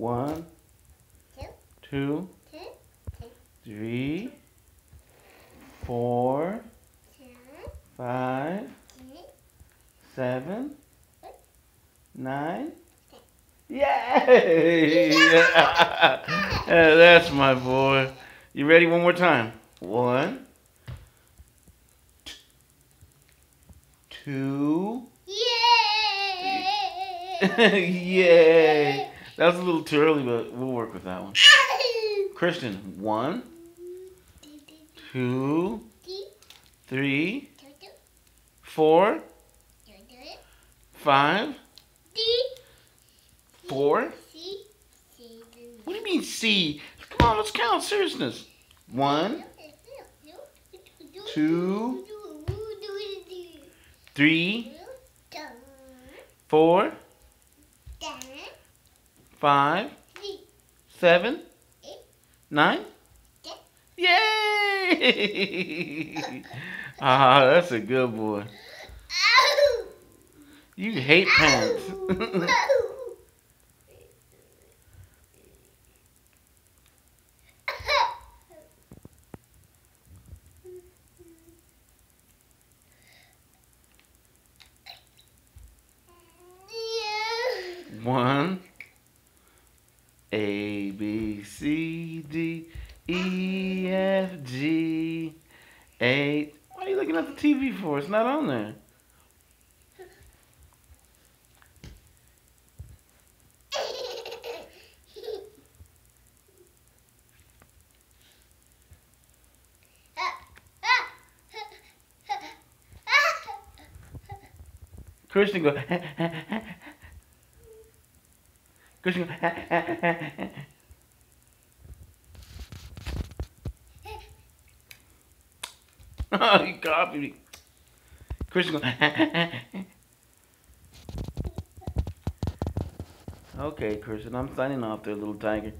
1, two, 2, two, 3, 4, two, 5, three, 7, 9. Yay! Yeah! Yeah, that's my boy. You ready? One more time. 1, 2. Yay! That was a little too early, but we'll work with that one. Christian, 1, 2, 3, 4, 5, 4. What do you mean C? Come on, let's count. Seriousness. 1, 2, 3, 4, 5, 7, 9. Yay! Ah, that's a good boy. You hate pants. 1, A, B, C, D, E, F, G, H. Why are you looking at the TV for? It's not on there. Christian go. Christian go. Oh, you copied me. Christian go. Okay, Christian, I'm signing off there, little tiger.